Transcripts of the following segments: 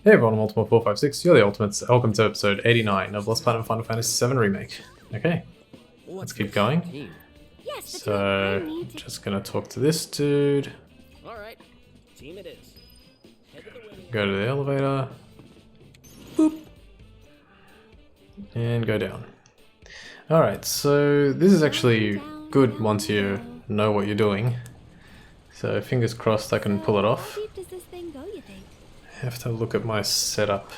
Hey everyone, Multiple456, you're the Ultimates. Welcome to episode 89 of Lost Platinum Final Fantasy VII Remake. Okay, let's keep going. So, just gonna talk to this dude. Alright, team it is. Go to the elevator. Boop. And go down. Alright, so this is actually good once you know what you're doing. So fingers crossed I can pull it off. I have to look at my setup.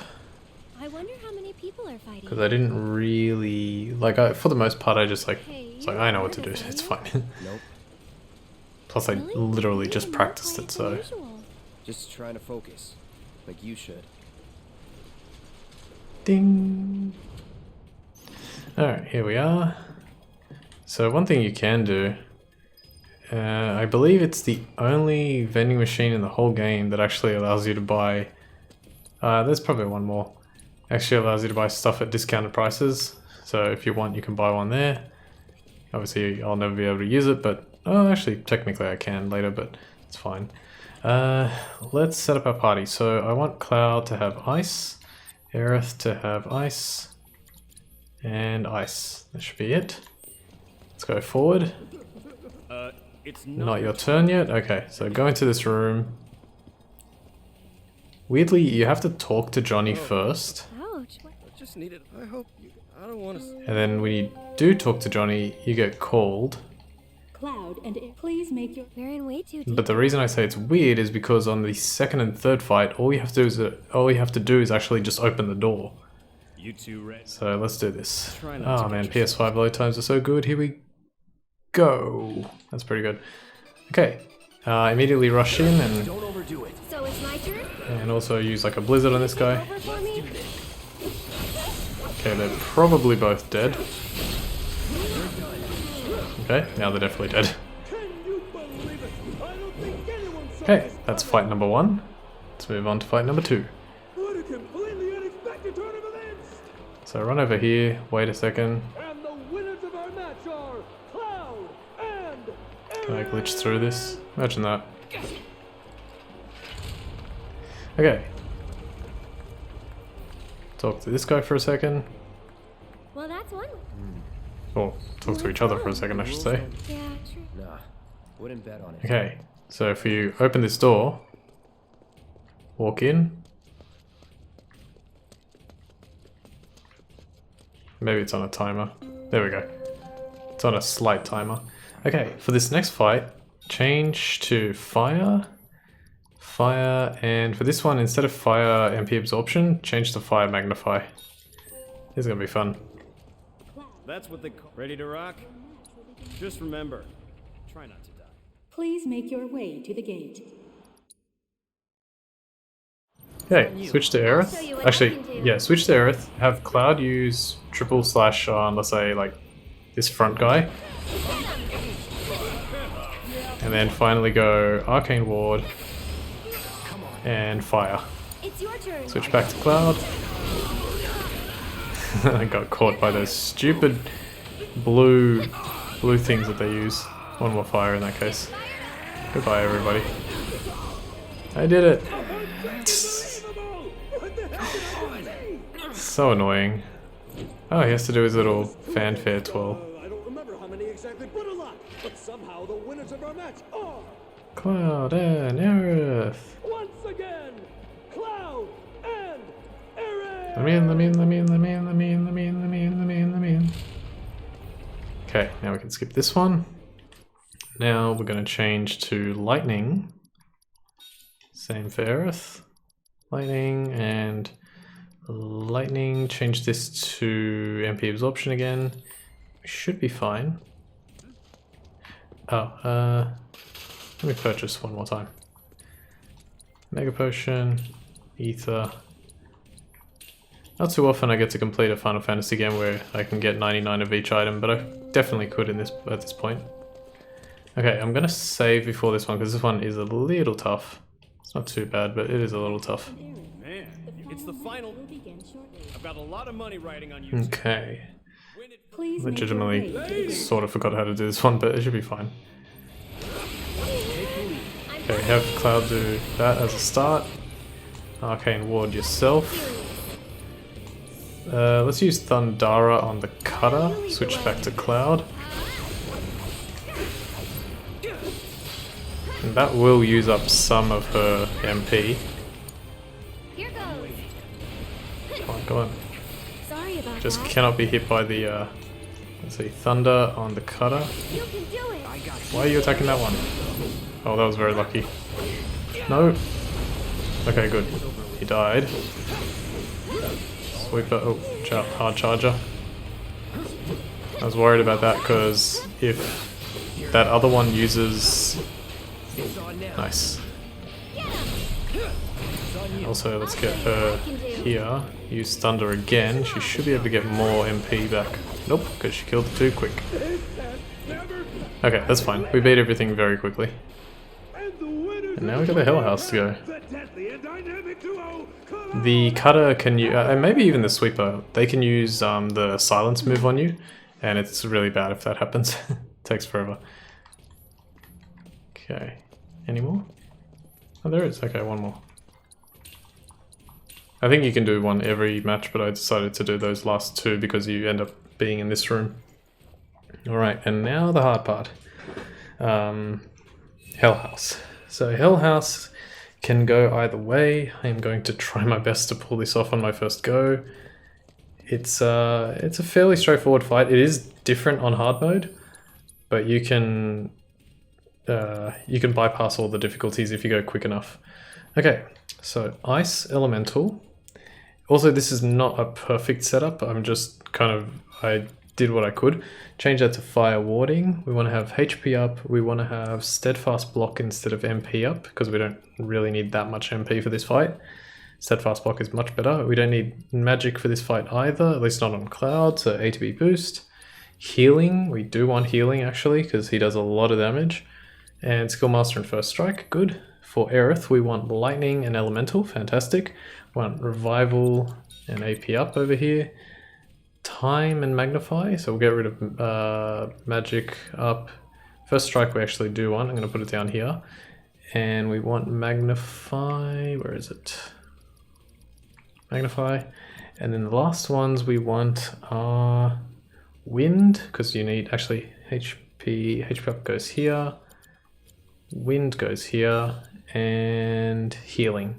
I wonder how many people are fighting. Because I didn't really for the most part I just it's like I know what to do, it's fine. Nope. Plus I literally just practiced it, so Just trying to focus, like you should. ding. Alright, here we are. So one thing you can do, I believe it's the only vending machine in the whole game that actually allows you to buy, there's probably one more, actually allows you to buy stuff at discounted prices. So if you want, you can buy one there. Obviously I'll never be able to use it, but actually technically I can later, but it's fine. Let's set up our party. So I want Cloud to have ice, Aerith to have ice, and ice. That should be it. Let's go forward. It's Not your turn yet? Okay, so go into this room. Weirdly, you have to talk to Johnny first. Ouch. I just need it. I hope you. I don't want to. And then when you do talk to Johnny, you get called. Cloud, and please make your. We're in way too deep. But the reason I say it's weird is because on the second and third fight, all you have to do is actually just open the door. You two ready? So let's do this. Try not Oh to man, get yourself- PS5 load times are so good. Here we go. That's pretty good. Okay, immediately rush in and Don't overdo it. So it's my turn? also use like a blizzard on this guy. Over for me? Okay, they're probably both dead. Okay, now they're definitely dead. Okay, that's fight number one. Let's move on to fight number two. What a completely unexpected turn of events! So run over here, wait a second. And the winners of our match are Cloud and Can I glitch through this? Imagine that. Okay. Talk to this guy for a second. Well, that's one. Or talk to each other for a second, I should say. Yeah, true. Nah, wouldn't bet on it. Okay, so if you open this door, walk in. Maybe it's on a timer. There we go. It's on a slight timer. Okay, for this next fight, change to fire. Fire, and for this one, instead of fire MP absorption, change to fire magnify. This is gonna be fun. That's what they call. Ready to rock? Just remember, try not to die. Please make your way to the gate. Okay, switch to Aerith. Actually, yeah, switch to Aerith. Have Cloud use triple slash on, let's say, like, this front guy. And then finally go Arcane Ward and fire. It's your turn. Switch back to Cloud. I got caught by those stupid blue things that they use. One more fire in that case. Goodbye, everybody. I did it. So annoying. Oh, he has to do his little fanfare twirl. I don't remember how many exactly, but a lot. But somehow the winners of our match are Cloud and Aerith. once again Cloud and Aerith. Let me in. Okay, now we can skip this one. Now we're going to change to lightning. Same for Aerith. Lightning and lightning. Change this to MP absorption again. We should be fine. Oh, let me purchase one more time. Mega potion, ether. Not too often I get to complete a Final Fantasy game where I can get 99 of each item, but I definitely could at this point. Okay, I'm gonna save before this one because this one is a little tough. It's not too bad, but it is a little tough. Man, it's the final. Begin shortly. I've got a lot of money riding on you. Okay. Win it. Please make your way Legitimately to the gate. sort of forgot how to do this one, but it should be fine. Okay, we have Cloud do that as a start. Arcane Ward yourself. Let's use Thundara on the cutter. Switch back to Cloud. And that will use up some of her MP. Here goes. Come on, come on. Sorry about Just that. cannot be hit by the, let's see, Thunder on the cutter. You can do it. Why are you attacking that one? Oh, that was very lucky. No! Okay, good. He died. Sweeper, oh, hard charger. I was worried about that because if that other one uses... Nice. Also, let's get her here. Use Thunder again. She should be able to get more MP back. Nope, because she killed it too quick. Okay, that's fine. We beat everything very quickly. And now we got the Hell House to go. The cutter can use, and maybe even the sweeper, they can use the silence move on you, and it's really bad if that happens. Takes forever. Okay, any more? Oh, there is. Okay, one more. I think you can do one every match, but I decided to do those last two because you end up being in this room. Alright, and now the hard part. Hell House. So Hell House can go either way. I am going to try my best to pull this off on my first go. It's a fairly straightforward fight. It is different on hard mode, but you can bypass all the difficulties if you go quick enough. Okay, so Ice Elemental. Also, this is not a perfect setup. I'm just I did what I could. Change that to Fire Warding. We want to have HP up. We want to have Steadfast Block instead of MP up because we don't really need that much MP for this fight. Steadfast Block is much better. We don't need Magic for this fight either, at least not on Cloud, so ATB boost. Healing, we do want healing actually because he does a lot of damage. And Skillmaster and First Strike, good. For Aerith, we want Lightning and Elemental, fantastic. We want Revival and AP up over here. Time and Magnify, so we'll get rid of Magic up. First Strike we actually do want, I'm going to put it down here. And we want Magnify, where is it? Magnify. And then the last ones we want are Wind, because you need actually HP up goes here. Wind goes here, and Healing.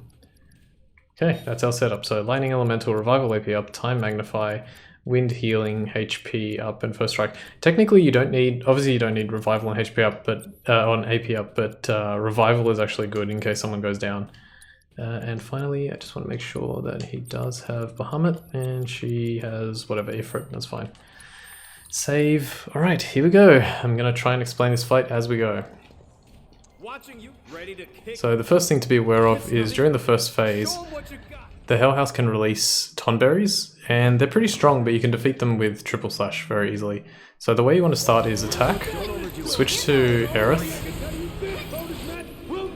Okay, that's our setup. So Lightning Elemental, Revival AP up, Time Magnify, Wind Healing, HP up, and First Strike. Technically you don't need, obviously you don't need Revival and HP up, but on AP up, but Revival is actually good in case someone goes down. And finally, I just want to make sure that he does have Bahamut, and she has whatever, Ifrit, that's fine. Save. Alright, here we go. I'm going to try and explain this fight as we go. So the first thing to be aware of is during the first phase, the Hell House can release Tonberries, and they're pretty strong, but you can defeat them with Triple Slash very easily. So the way you want to start is attack, switch to Aerith,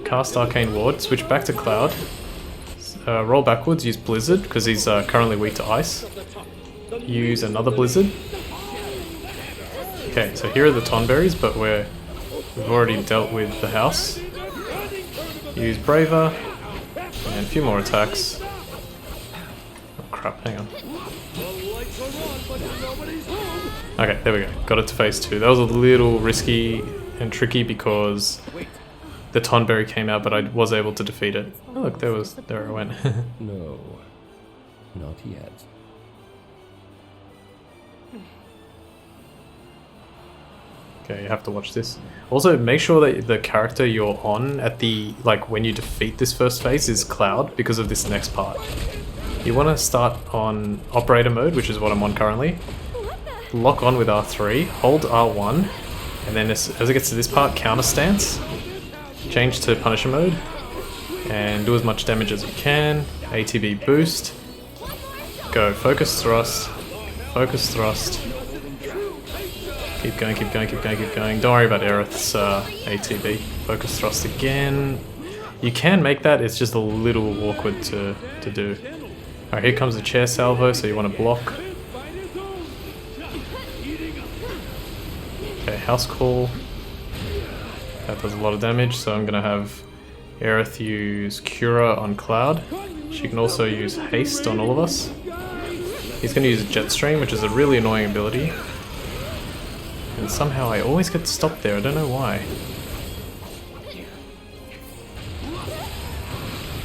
cast Arcane Ward, switch back to Cloud, roll backwards, use Blizzard, because he's currently weak to Ice, use another Blizzard. Okay, so here are the Tonberries, but we've already dealt with the house. Use Braver, and a few more attacks. Oh crap, hang on. Okay, there we go. Got it to phase 2. That was a little risky and tricky because the Tonberry came out, but I was able to defeat it. Oh look, there it went. No, not yet. Okay, you have to watch this. Also, make sure that the character you're on at the, when you defeat this first phase is Cloud because of this next part. You want to start on Operator mode, which is what I'm on currently. Lock on with R3, hold R1, and then as it gets to this part, counter stance. Change to Punisher mode, and do as much damage as you can. ATB boost. Go focus thrust, focus thrust. Keep going, keep going, keep going, keep going. Don't worry about Aerith's ATB. Focus thrust again. You can make that, it's just a little awkward to do. Alright, here comes the chair salvo, so you want to block. Okay, house call. That does a lot of damage, so I'm going to have Aerith use Cura on Cloud. She can also use haste on all of us. He's going to use jet stream, which is a really annoying ability. And somehow I always get stopped there, I don't know why.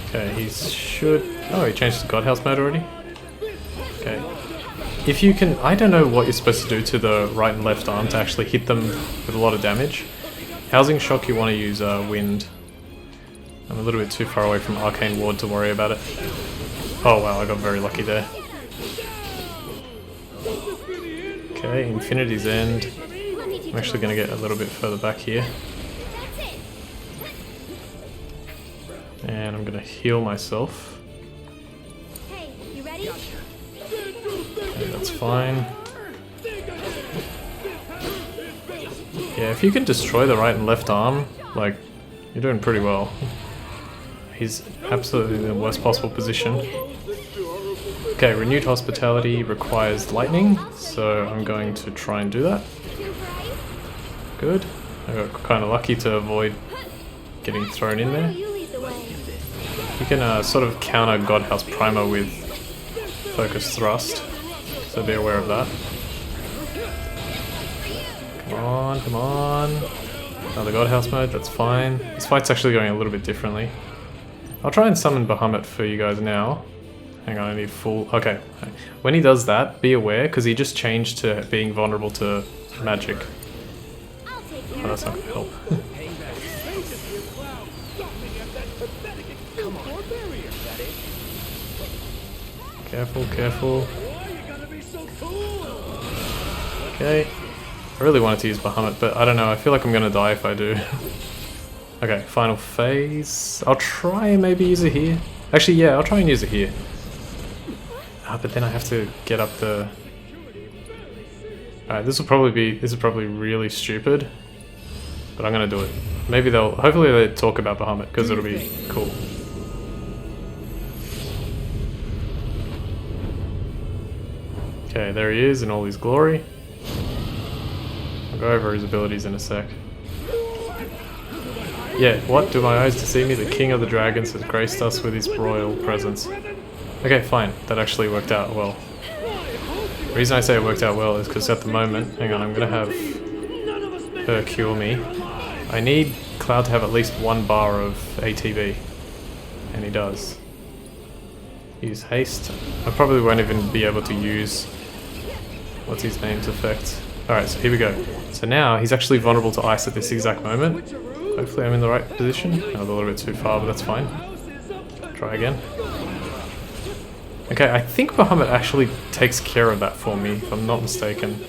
Okay, he should... Oh, he changed to God House mode already? Okay. If you can... I don't know what you're supposed to do to the right and left arm to actually hit them with a lot of damage. Housing Shock, you want to use Wind. I'm a little bit too far away from Arcane Ward to worry about it. Oh wow, I got very lucky there. Okay, Infinity's End. I'm actually going to get a little bit further back here. And I'm going to heal myself. Hey, you ready? Okay, that's fine. Yeah, if you can destroy the right and left arm, like, you're doing pretty well. He's absolutely in the worst possible position. Okay, Renewed Hospitality requires lightning, so I'm going to try and do that. Good. I got kind of lucky to avoid getting thrown in there. You lead the way. You can sort of counter Godhouse Primer with Focus Thrust, so be aware of that. Come on, come on. Another Godhouse mode, that's fine. This fight's actually going a little bit differently. I'll try and summon Bahamut for you guys now. Hang on, I need full... Okay. When he does that, be aware, because he just changed to being vulnerable to magic. I'll take Oh, care that's of not them. gonna help. Careful, careful. Okay. I really wanted to use Bahamut, but I don't know, I feel like I'm gonna die if I do. Okay, final phase. I'll try and maybe use it here. Actually, yeah, I'll try and use it here. But then I have to get up the... Alright, this is probably really stupid. But I'm gonna do it. Maybe hopefully they'll talk about Bahamut, because it'll be cool. Okay, there he is in all his glory. I'll go over his abilities in a sec. Yeah, what? Do my eyes deceive me? The King of the Dragons has graced us with his royal presence. Okay, fine. That actually worked out well. The reason I say it worked out well is because at the moment... Hang on, I'm going to have her cure me. I need Cloud to have at least 1 bar of ATB. And he does. Use haste. I probably won't even be able to use... What's his name's effect? Alright, so here we go. So now he's actually vulnerable to ice at this exact moment. Hopefully I'm in the right position. I'm a little bit too far, but that's fine. Try again. Okay, I think Bahamut actually takes care of that for me, if I'm not mistaken.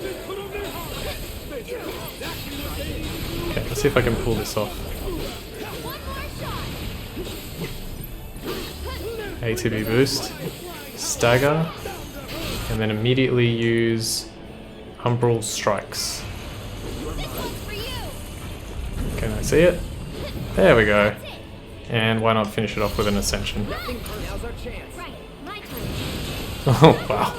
Okay, let's see if I can pull this off. ATB boost. Stagger. And then immediately use Umbral Strikes. Can I see it? There we go. And why not finish it off with an Ascension? Right, my turn. Oh, wow.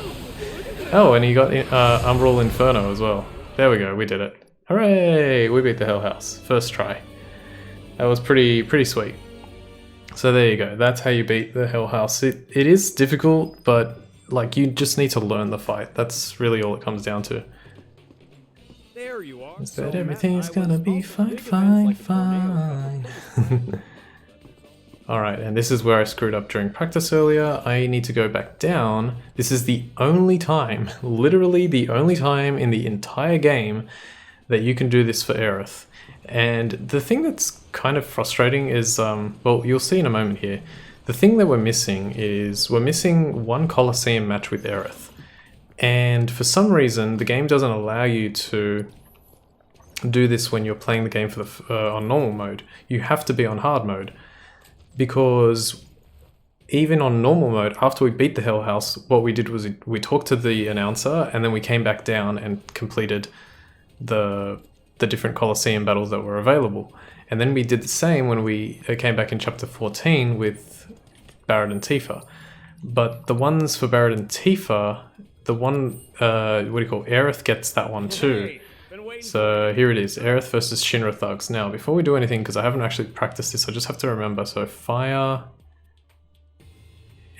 Oh, and he got Umbral Inferno as well. There we go, we did it. Hooray! We beat the Hell House. First try. That was pretty sweet. So there you go. That's how you beat the Hell House. It is difficult, but like you just need to learn the fight. That's really all it comes down to. There you are. Is that everything's gonna be fine, fine, fine. Alright, and this is where I screwed up during practice earlier. I need to go back down. This is the only time, literally the only time in the entire game that you can do this for Aerith. And the thing that's kind of frustrating is, well, you'll see in a moment here. The thing that we're missing is we're missing one Colosseum match with Aerith. And for some reason, the game doesn't allow you to do this when you're playing the game for on normal mode. You have to be on hard mode. Because even on normal mode, after we beat the Hell House, what we did was we talked to the announcer and then we came back down and completed the different Colosseum battles that were available. And then we did the same when we came back in chapter 14 with Barret and Tifa. But the ones for Barret and Tifa, the one, what do you call, Aerith gets that one too. So here it is, Aerith versus Shinra Thugs. Now, before we do anything, because I haven't actually practiced this, I just have to remember. So fire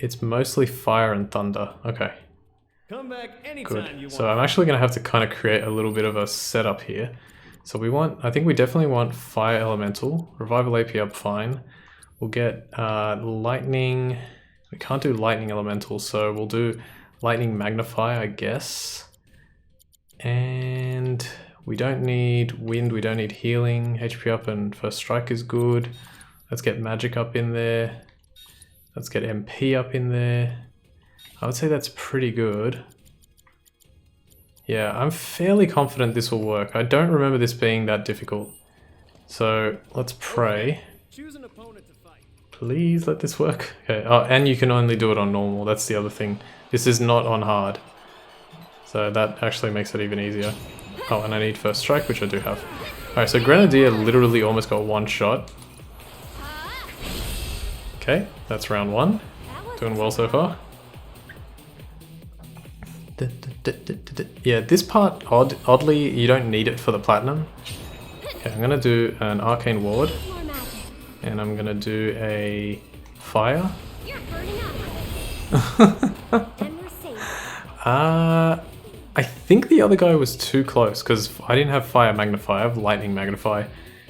it's mostly fire and thunder. Okay, Come back anytime good. you So want. I'm actually going to have to kind of create a little bit of a setup here. So we want, I think we definitely want fire elemental, revival AP up fine. We'll get lightning, we can't do lightning elemental, so we'll do lightning magnify, I guess. And we don't need wind, we don't need healing. HP up and first strike is good. Let's get magic up in there. Let's get MP up in there. I would say that's pretty good. Yeah, I'm fairly confident this will work. I don't remember this being that difficult. So let's pray. Choose an opponent to fight. Please let this work. Okay, oh, and you can only do it on normal. That's the other thing. This is not on hard. So that actually makes it even easier. Oh, and I need first strike, which I do have. Alright, so Grenadier literally almost got one shot. Okay, that's round one. Doing well so far. Yeah, this part, oddly, you don't need it for the platinum. Okay, I'm gonna do an arcane ward, More magic. and I'm gonna do a fire. You're burning up. And we're safe. I think the other guy was too close because I didn't have fire magnify, I have lightning magnify.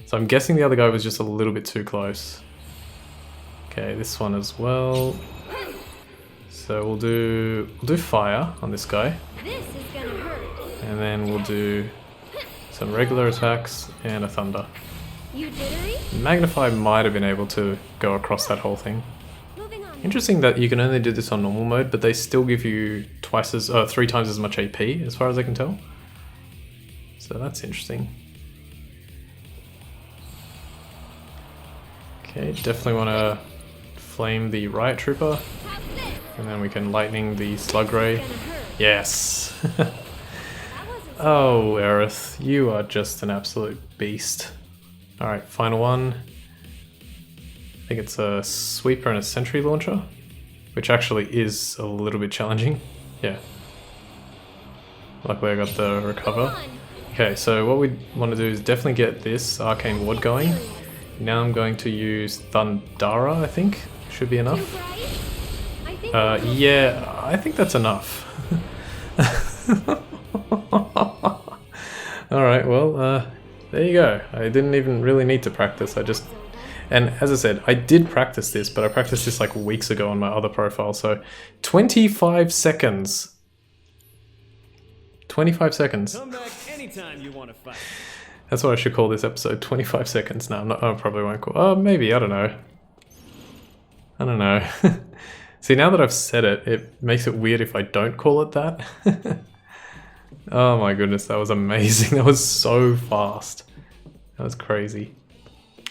So I'm guessing the other guy was just a little bit too close. Okay, this one as well. So we'll do fire on this guy, This is gonna hurt. and then we'll do some regular attacks and a thunder. You jittery? Magnify might have been able to go across that whole thing. Moving on. Interesting that you can only do this on normal mode, but they still give you three times as much AP, as far as I can tell. So that's interesting. Okay, definitely want to flame the riot trooper, How's this? and then we can lightning the slug ray. Gonna hurt. Yes. That wasn't Oh, Aerith, you are just an absolute beast. Alright, final one. I think it's a sweeper and a sentry launcher, which actually is a little bit challenging. Yeah. Luckily I got the recover. fun. Okay, so what we want to do is definitely get this arcane ward going. Now I'm going to use Thundara, I think. Should be Too enough. bright? I think Yeah, I think that's enough. Alright, well, there you go. I didn't even really need to practice, and as I said, I did practice this, but I practiced this like weeks ago on my other profile, so 25 seconds. 25 seconds. Come back anytime you want to fight. That's what I should call this episode, 25 seconds. No, I probably won't call. Oh, maybe, I don't know. I don't know. See, now that I've said it, it makes it weird if I don't call it that. Oh my goodness, that was amazing. That was so fast. That was crazy.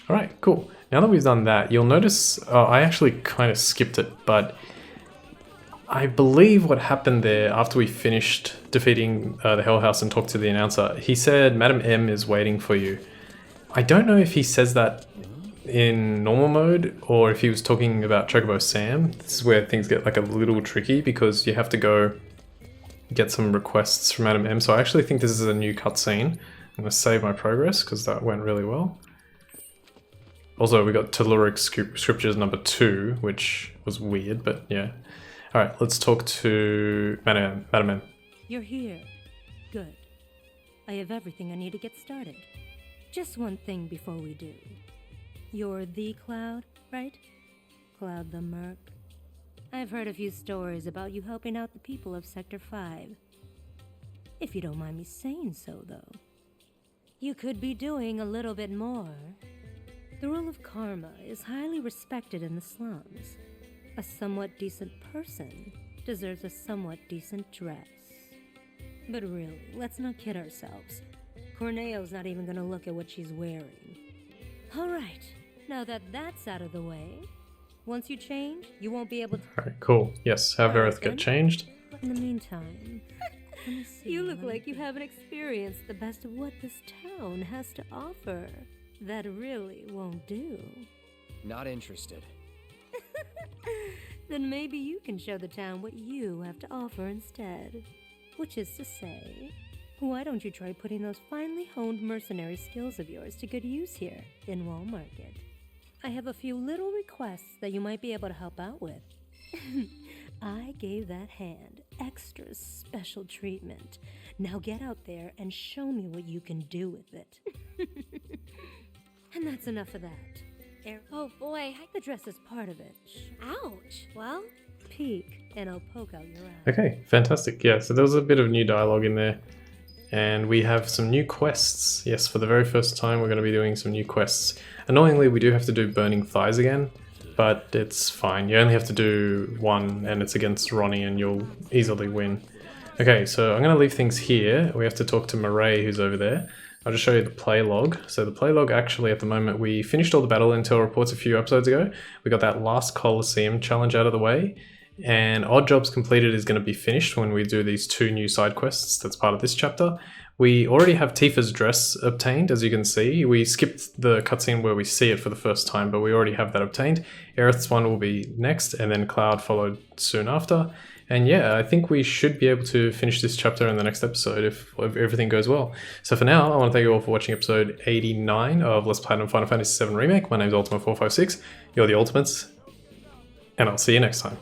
Alright, cool. Now that we've done that, you'll notice I actually kind of skipped it, but I believe what happened there after we finished defeating the Hell House and talked to the announcer, he said, Madam M is waiting for you. I don't know if he says that in normal mode or if he was talking about Chocobo Sam. This is where things get like a little tricky because you have to go get some requests from Madam M. So I actually think this is a new cutscene. I'm going to save my progress because that went really well. Also, we got Telluric Scriptures number 2, which was weird, but yeah. Alright, let's talk to Madam M. You're here. Good. I have everything I need to get started. Just one thing before we do. You're the Cloud, right? Cloud the Merc. I've heard a few stories about you helping out the people of Sector 5. If you don't mind me saying so, though. You could be doing a little bit more. The rule of karma is highly respected in the slums. A somewhat decent person deserves a somewhat decent dress. But really, let's not kid ourselves. Corneo's not even gonna look at what she's wearing. Alright, now that that's out of the way, once you change, you won't be able to... Alright, cool. Yes, have Aerith get changed. In the meantime, let me see, you look like you haven't experienced the best of what this town has to offer. That really won't do. Not interested. Then maybe you can show the town what you have to offer instead. Which is to say, why don't you try putting those finely honed mercenary skills of yours to good use here in Wall Market? I have a few little requests that you might be able to help out with. I gave that hand extra special treatment. Now get out there and show me what you can do with it. And that's enough of that. Oh boy. The dress is part of it. Ouch. Well, Peek, and I'll poke out your eye. Okay, fantastic. Yeah, so there was a bit of new dialogue in there. And we have some new quests. Yes, for the very first time we're going to be doing some new quests. Annoyingly, we do have to do Burning Thighs again, but it's fine. You only have to do one, and it's against Ronnie, and you'll easily win. Okay, so I'm going to leave things here. We have to talk to Murray, who's over there. I'll just show you the play log. So the play log, actually, at the moment, we finished all the battle intel reports a few episodes ago. We got that last Coliseum challenge out of the way. And Odd Jobs Completed is going to be finished when we do these 2 new side quests that's part of this chapter. We already have Tifa's dress obtained, as you can see. We skipped the cutscene where we see it for the first time, but we already have that obtained. Aerith's one will be next, and then Cloud followed soon after. And yeah, I think we should be able to finish this chapter in the next episode if everything goes well. So for now, I want to thank you all for watching episode 89 of Let's Platinum Final Fantasy VII Remake. My name is Ultima456. You're the Ultimates, and I'll see you next time.